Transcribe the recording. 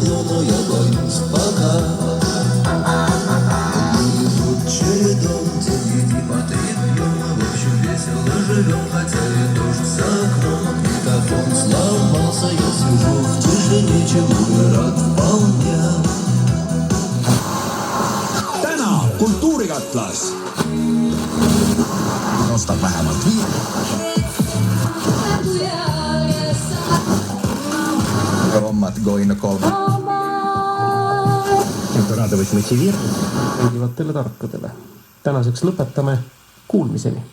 стекло, но я боюсь пока. Мы идут чередом, день не потребен. В общем, весело живем, хотя и дождь за окном. Магнитофон сломался, я сижу в тишине, чему бы рад вполне. Täna Kultuurikatlas. Nosta vähemmalt 5. Hommat going kolme. Et radioid motiveerida, meeldivatele tarkadele. Tänaseks lõpetame. Kuulmiseni!